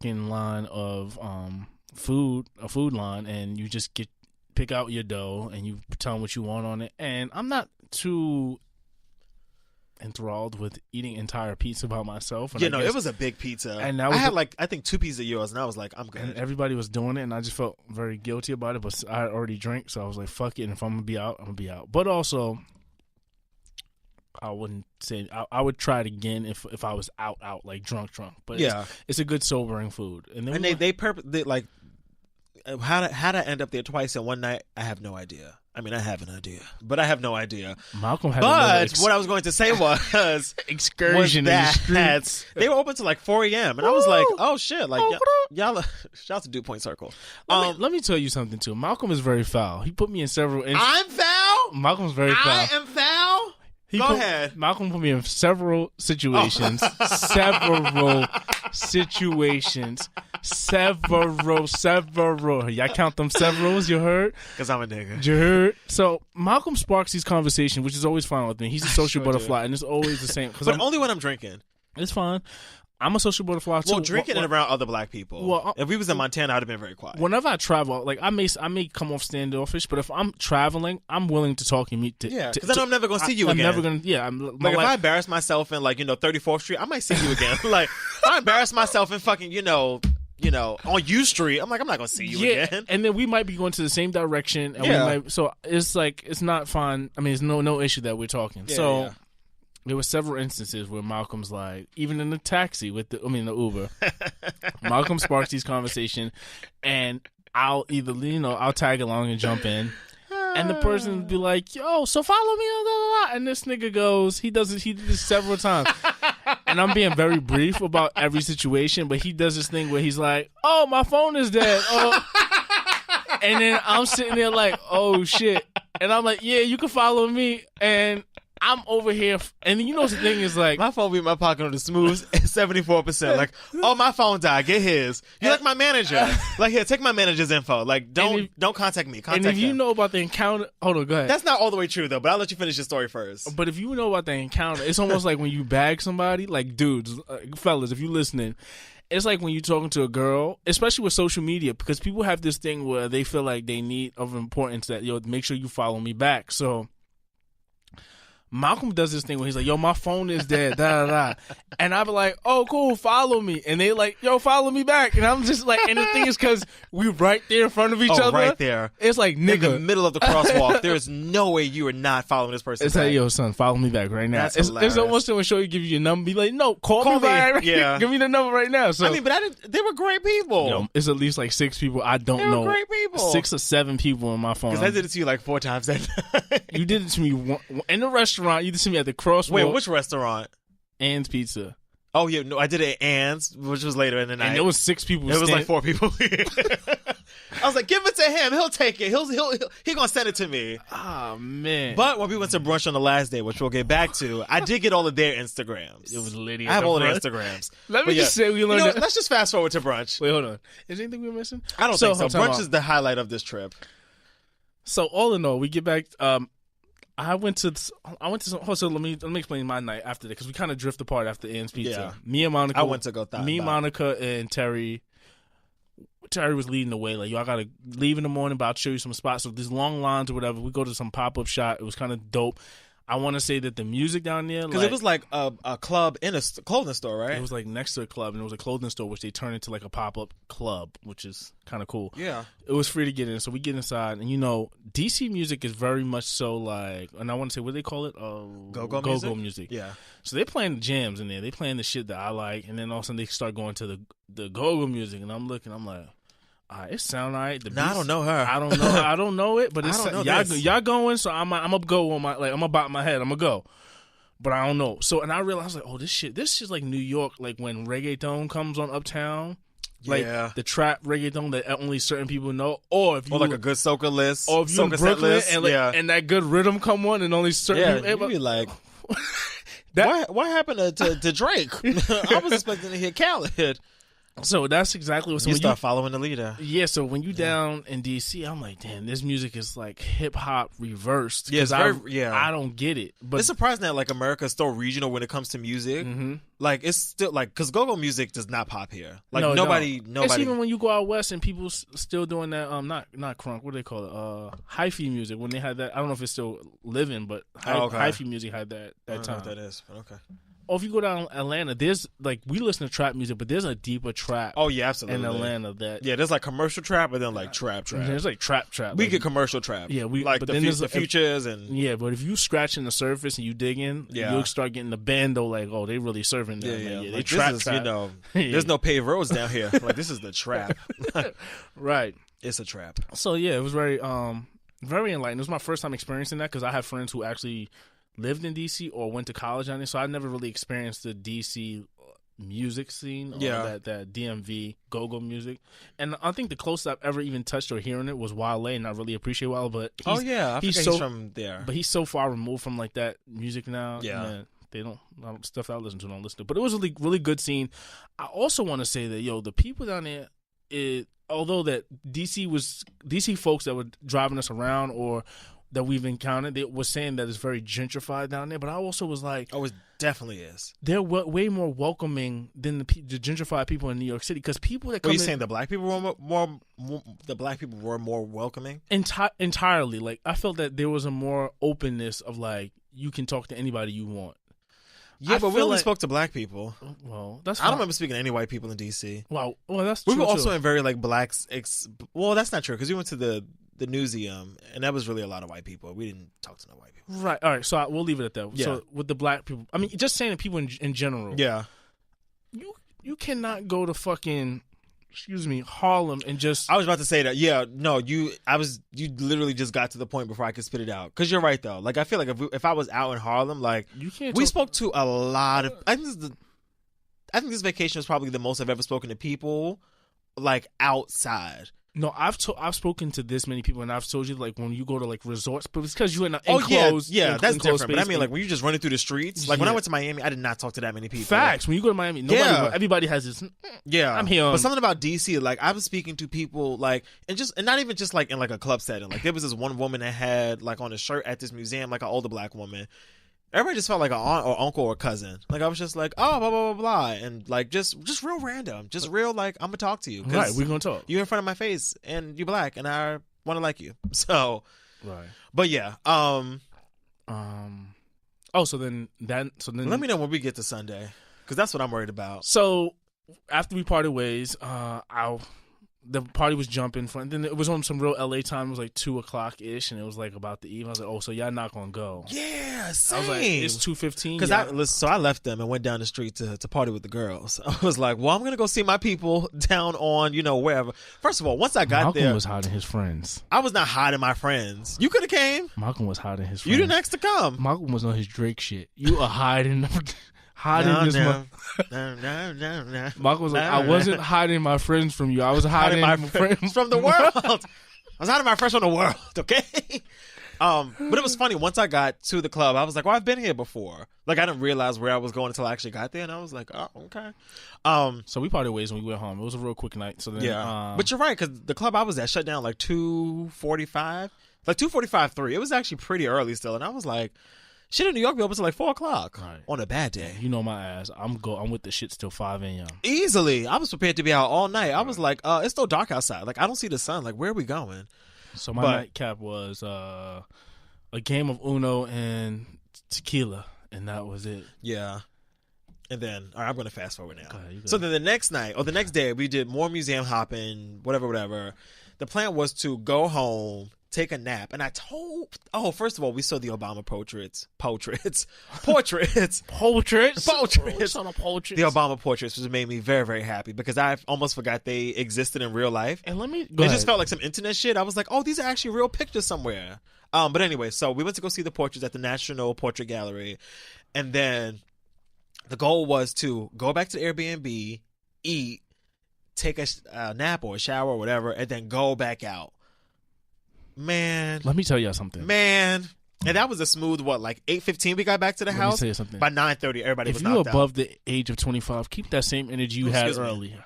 fucking line of a food line, and you just pick out your dough and you tell them what you want on it. And I'm not too enthralled with eating entire pizza by myself. And it was a big pizza, and I had I think 2 pieces of yours, and I was like, I'm good. And everybody was doing it, and I just felt very guilty about it. But I already drank, so I was like, fuck it. And if I'm gonna be out, I'm gonna be out. But also, I wouldn't say I would try it again if I was out like drunk. But it's a good sobering food. And then they like how to end up there twice in one night. I have no idea. I mean, I have an idea, but I have no idea. Malcolm had what I was going to say was excursion in the streets. They were open to like 4 a.m. and I was like, oh shit, like y'all shout out to Dew Point Circle. Let me tell you something too. Malcolm is very foul. He put me in several. I'm foul. Malcolm's very foul. I am foul. Go ahead. Malcolm put me in several situations. Several situations. Several. Y'all count them severals, you heard? Because I'm a nigga. You heard? So Malcolm sparks these conversations, which is always fine with me. He's a social butterfly, and it's always the same. But only when I'm drinking. It's fine. I'm a social butterfly too. Well, drinking and around other black people. Well, if we was in Montana, I'd have been very quiet. Whenever I travel, like I may come off standoffish, but if I'm traveling, I'm willing to talk and meet. Because I'm never gonna see you again. I'm never gonna. Yeah, if I embarrass myself in 34th Street, I might see you again. Like if I embarrass myself in fucking on U Street, I'm like, I'm not gonna see you again. And then we might be going to the same direction. And so it's like it's not fun. I mean, it's no issue that we're talking. There were several instances where Malcolm's like, even in the taxi the Uber, Malcolm sparks these conversations, and I'll either I'll tag along and jump in, and the person would be like, "Yo, so follow me," and this nigga goes, he did this several times, and I'm being very brief about every situation, but he does this thing where he's like, "Oh, my phone is dead," and then I'm sitting there like, "Oh shit," and I'm like, "Yeah, you can follow me," and I'm over here, and the thing is like, my phone be in my pocket on the smooth, 74%. Like, oh, my phone died. Get his. You're like my manager. Like, here, take my manager's info. Like, don't contact me. Contact if you know about the encounter, hold on, go ahead. That's not all the way true though. But I'll let you finish your story first. But if you know about the encounter, it's almost like when you bag somebody. Like, dudes, fellas, if you listening. It's like when you're talking to a girl, especially with social media, because people have this thing where they feel like they need of importance that, make sure you follow me back. So Malcolm does this thing where he's like, "Yo, my phone is dead," and I be like, "Oh, cool, follow me," and they like, "Yo, follow me back," and I'm just like, and the thing is, because we right there in front of each other, right there, it's like, nigga, in the middle of the crosswalk, there is no way you are not following this person. It's like, "Yo, son, follow me back right now." It's almost when show you give you your number, be like, "No, call me back, yeah, give me the number right now." So I mean, but they were great people. It's at least like 6 people I don't know. They were great people. 6 or 7 people on my phone. Because I did it to you like 4 times that night. You did it to me in the restaurant. You did it to me at the crosswalk. Wait, which restaurant? Ann's Pizza. Oh yeah, no, I did it at Ann's, which was later in the night. And there was 6 people. It was like 4 people. I was like, give it to him. He'll take it. He gonna send it to me. Oh man! But when we went to brunch on the last day, which we'll get back to, I did get all of their Instagrams. It was Lydia. I have all of their Instagrams. Let me just say we learned. Let's just fast forward to brunch. Wait, hold on. Is there anything we're missing? I don't think so. Brunch is the highlight of this trip. So all in all, we get back. I went to. So let me explain my night after that, because we kind of drift apart after Ann's Pizza. Yeah. Me and Monica. I went to go. Monica, and Terry. Terry was leading the way. Like, I gotta leave in the morning, but I'll show you some spots. So these long lines or whatever. We go to some pop up shop. It was kind of dope. I want to say that the music down there, because it was like a club in a clothing store, right? It was like next to a club, and it was a clothing store, which they turned into like a pop up club, which is kind of cool. Yeah, it was free to get in, so we get inside, and DC music is very much so like, and I want to say, what do they call it? Go-go music. Yeah. So they're playing the jams in there. They playing the shit that I like, and then all of a sudden they start going to the go-go music, and I'm looking, I'm like, it sound alright. I don't know her. I don't know it, but it's y'all going, so I'm gonna go on I'm gonna bop my head. I'm gonna go, but I don't know. So, and I realized like, this shit's like New York, like when reggaeton comes on Uptown, like the trap reggaeton that only certain people know, or like a good soca list, or if you in Brooklyn and that good rhythm come on and only certain people. You be like, what happened to Drake? I was expecting to hear Khaled. So that's exactly what. So you start following the leader. Yeah. So when you down in DC, I'm like, damn, this music is like hip hop reversed. Yeah, I don't get it. But it's surprising that like America is still regional when it comes to music. Mm-hmm. Like it's still like because go-go music does not pop here. Like nobody. It's even when you go out west and people still doing that. Not crunk. What do they call it? Hyphy music. When they had that, I don't know if it's still living, but hyphy music had that time. I don't know what that is. But okay. Or if you go down Atlanta, there's like we listen to trap music, but there's a deeper trap. Oh yeah, absolutely. In Atlanta, there's like commercial trap, but then like trap. There's like trap. We get commercial trap. Yeah, like the futures and but if you scratching the surface and you dig in, you'll start getting the bando like, oh, they really serving that. Yeah. They like, trap. You know, there's no paved roads down here. Like this is the trap. Right. It's a trap. So yeah, it was very very enlightening. It was my first time experiencing that because I have friends who actually lived in DC or went to college on it, so I never really experienced the DC music scene or that DMV go-go music. And I think the closest I've ever even touched or hearing it was Wale, and I really appreciate Wale. But he's from there. But he's so far removed from like that music now. Yeah. Man, they don't stuff that I listen to don't listen to. But it was a really good scene. I also want to say that the people down there, although that DC folks that were driving us around or that we've encountered, they were saying that it's very gentrified down there. But I also was like, oh, it definitely is. They're way more welcoming than the gentrified people in New York City because people that come. Are you saying the black people were more welcoming? Entirely. Like I felt that there was a more openness of like you can talk to anybody you want. Yeah, but we only spoke to black people. Well, that's I don't remember speaking to any white people in DC. Well, that's true. We were also in very like blacks. Well, that's not true because we went to the newseum, and that was really a lot of white people. We didn't talk to no white people. Right. All right. So we'll leave it at that. Yeah. So with the black people, I mean, just saying people in general. Yeah. You cannot go to fucking Harlem and just. I was about to say that. Yeah. No. You literally just got to the point before I could spit it out. Because you're right though. Like I feel like if I was out in Harlem, like you can't. We spoke to a lot of. I think this vacation was probably the most I've ever spoken to people, like outside. No, I've spoken to this many people, and I've told you like when you go to like resorts, but it's because you're in an enclosed. That's different. Space, but I mean, like when you're just running through the streets. Like when I went to Miami, I did not talk to that many people. Facts. When you go to Miami, everybody has this. Yeah, I'm here. But something about DC, like I was speaking to people, like and not even just like in like a club setting. Like there was this one woman that had like on a shirt at this museum, like an older black woman. Everybody just felt like an aunt or uncle or cousin. Like I was just like, oh, blah blah blah blah, and like just real random, just real like I'm gonna talk to you. Right, we're gonna talk. You're in front of my face, and you're black, and I want to like you. So, right. But yeah. Oh, so then let me know when we get to Sunday, because that's what I'm worried about. So after we parted ways, the party was jumping. Then it was on some real LA time. It was like 2:00 ish, and it was like about the eve. I was like, "Oh, so y'all not gonna go?" Yeah, same. I was like, "It's 2:15." Because I left them and went down the street to party with the girls. I was like, "Well, I'm gonna go see my people down on wherever." First of all, once I got there, Malcolm was hiding his friends. I was not hiding my friends. You could have came. Malcolm was hiding his friends. You didn't ask to come. Malcolm was on his Drake shit. You are hiding. No. Mark was like, I wasn't hiding my friends from you. I was hiding my friends from the world. I was hiding my friends from the world, okay? But it was funny. Once I got to the club, I was like, well, I've been here before. Like, I didn't realize where I was going until I actually got there, and I was like, oh, okay. So we parted ways when we went home. It was a real quick night. So then, but you're right, because the club I was at shut down like 2:45. Like 2:45, 3. It was actually pretty early still, and I was like, shit in New York be open till like 4:00 on a bad day. You know my ass. I'm with the shit till 5 a.m. Easily. I was prepared to be out all night. I was like, it's still dark outside. Like I don't see the sun. Like where are we going? So my nightcap was a game of Uno and tequila, and that was it. Yeah. And then, all right, I'm going to fast forward now. So then the next night or the next day, we did more museum hopping, whatever. The plan was to go home, take a nap, and first of all, we saw the Obama portraits. The Obama portraits, which made me very, very happy because I almost forgot they existed in real life. And it just felt like some internet shit. I was like, oh, these are actually real pictures somewhere. But anyway, so we went to go see the portraits at the National Portrait Gallery, and then the goal was to go back to the Airbnb, eat, take a nap or a shower or whatever, and then go back out. Man, let me tell you something. Man, and that was a smooth like 8:15 we got back to the house. Let me tell you something. By 9:30, everybody was knocked out. If you're above out. the age of 25, keep that same energy you had earlier.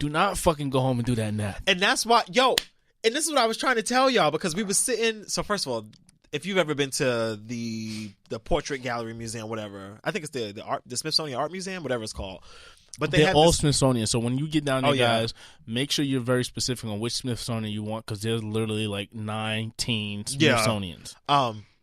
Do not fucking go home and do that nap. And that's why, and this is what I was trying to tell y'all, because we were sitting. So first of all, if you've ever been to the Portrait Gallery Museum, whatever, I think it's the Smithsonian Art Museum, whatever it's called. But they're all Smithsonian. So when you get down there, guys, make sure you're very specific on which Smithsonian you want, because there's literally like 19 Smithsonians.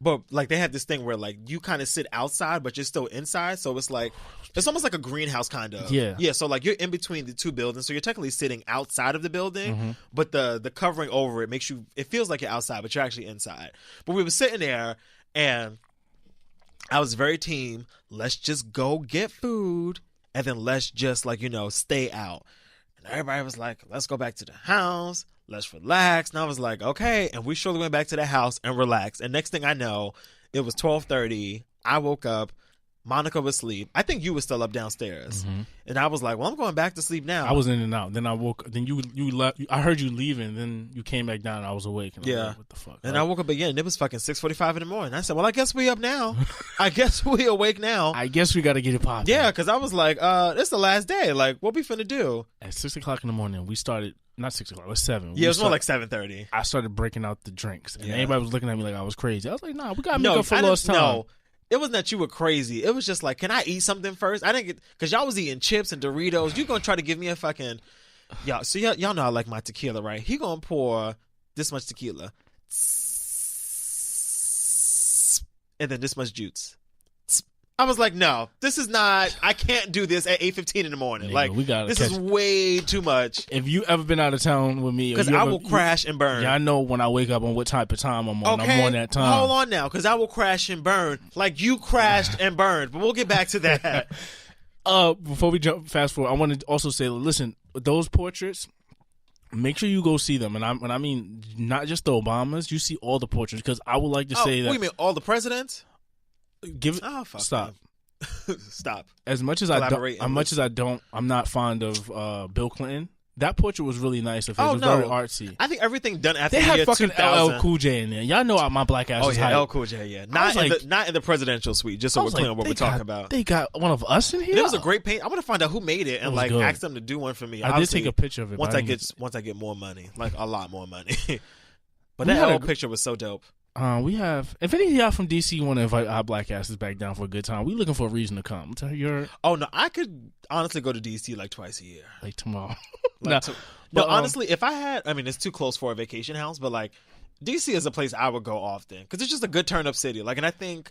But like they have this thing where like you kind of sit outside, but you're still inside. So it's like it's almost like a greenhouse kind of. Yeah. So like you're in between the two buildings, so you're technically sitting outside of the building, but the covering over it makes it feels like you're outside, but you're actually inside. But we were sitting there, and I was very team. Let's just go get food. And then let's just stay out. And everybody was like, let's go back to the house. Let's relax. And I was like, okay. And we surely went back to the house and relaxed. And next thing I know, it was 12:30. I woke up. Monica was asleep. I think you were still up downstairs. And I was like, well, I'm going back to sleep now. I was in and out. Then I woke up. Then you left. I heard you leaving. Then you came back down. And I was awake. And I was like, what the fuck? And I woke up again. And it was fucking 6:45 in the morning. I said, well, I guess we up now. I guess we awake now. I guess we got to get it popping. Yeah, because I was like, this the last day. Like, what we finna do? At 6 o'clock in the morning, we started. Not 6 o'clock. It was 7. Yeah, it was more like 7:30. I started breaking out the drinks. And everybody was looking at me like I was crazy. I was like, nah, we got to make up for lost time. No. It wasn't that you were crazy. It was just like, can I eat something first? I didn't get, because y'all was eating chips and Doritos. You gonna try to give me a fucking, y'all know I like my tequila, right? He gonna pour this much tequila, and then this much juice. I was like, no, this is not. I can't do this at 8:15 in the morning. Nigga, this is way too much. If you ever been out of town with me, because I will crash and burn. Yeah, I know when I wake up on what type of time I'm on. Okay, I'm on that time. Hold on now, because I will crash and burn like you crashed and burned. But we'll get back to that. Before we fast forward, I want to also say, listen, those portraits. Make sure you go see them, and I mean not just the Obamas. You see all the portraits, because I would like to say that. What do you mean, all the presidents? Stop. Stop. As much as I'm not fond of Bill Clinton. That portrait was really nice of his. It was very artsy. I think everything done after they the year had fucking 2000. LL Cool J in there. Y'all know my black ass is hype. LL Cool J, yeah. Not in the presidential suite, just so we're clear on what we're talking about. They got one of us in here? There was a great paint. I want to find out who made it and ask them to do one for me. I did take a picture of it. Once I get more money, like a lot more money. But that whole picture was so dope. We have, if any of y'all from DC want to invite our black asses back down for a good time, we looking for a reason to come. Oh no, I could honestly go to DC like twice a year, like tomorrow. Honestly, if I had, I mean, it's too close for a vacation house, but like DC is a place I would go often because it's just a good turn up city. Like, and I think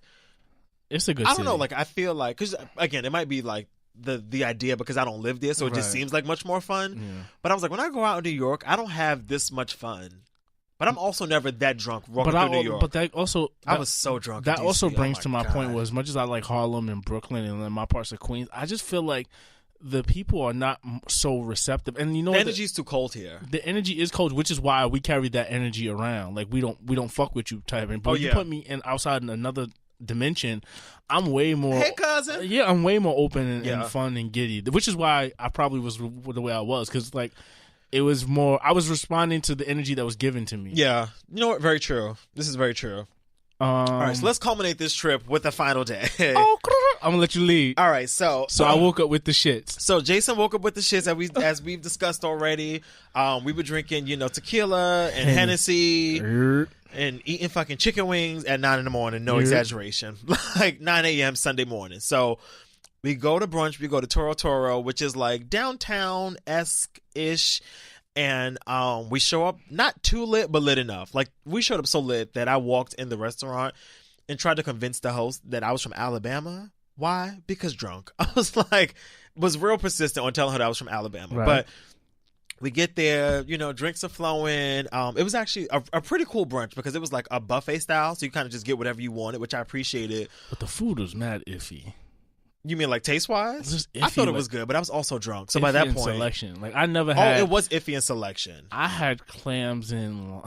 it's a good. I don't know, like I feel like, because again, it might be like the idea because I don't live there, so it just seems like much more fun. Yeah. But I was like, when I go out in New York, I don't have this much fun. But I'm also never that drunk walking through New York. But I was so drunk. That also brings to my point was, as much as I like Harlem and Brooklyn and then my parts of Queens, I just feel like the people are not so receptive. And you know, the energy's too cold here. The energy is cold, which is why we carry that energy around. Like we don't fuck with you type of. But when you put me outside in another dimension, I'm way more. Hey, cousin. Yeah, I'm way more open and fun and giddy. Which is why I probably was the way I was, because like. It was more, I was responding to the energy that was given to me. Yeah. You know what? Very true. This is very true. All right, so let's culminate this trip with the final day. I'm going to let you lead. All right, so I woke up with the shits. So Jason woke up with the shits, as we've discussed already. We were drinking, tequila and Hennessy and eating fucking chicken wings at 9 in the morning. No exaggeration. Like 9 a.m. Sunday morning. So we go to brunch. We go to Toro Toro, which is like downtown-esque-ish. And we show up not too lit, but lit enough. Like, we showed up so lit that I walked in the restaurant and tried to convince the host that I was from Alabama. Why? Because drunk. I was real persistent on telling her that I was from Alabama. Right. But we get there, drinks are flowing. It was actually a pretty cool brunch because it was like a buffet style. So you kind of just get whatever you wanted, which I appreciated. But the food was mad iffy. You mean like taste wise? I thought it was good, but I was also drunk. So by that point, selection. Like I never had. Oh, it was iffy in selection. I had clams and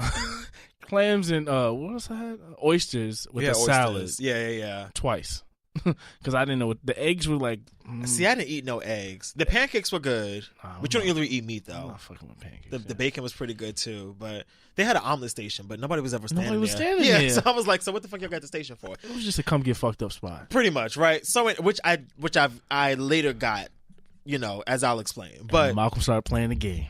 what else I had? Oysters with a salad. Yeah. Twice. Because I didn't know the eggs were like. See, I didn't eat no eggs. The pancakes were good, but you don't usually eat meat though. I'm not fucking with pancakes. The bacon was pretty good too, but they had an omelet station, but nobody was ever standing there. Nobody was standing there. Yeah, so I was like, so what the fuck y'all got the station for? It was just a come get fucked up spot. Pretty much, right? So which I later got, as I'll explain. But and Malcolm started playing the game.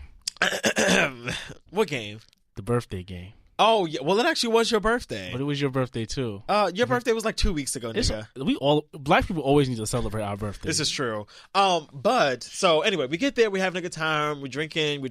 What game? The birthday game. Oh, yeah. Well, it actually was your birthday. But it was your birthday, too. Your birthday was like 2 weeks ago, nigga. Black people always need to celebrate our birthday. This is true. But, so, anyway, we get there. We're having a good time. We're drinking.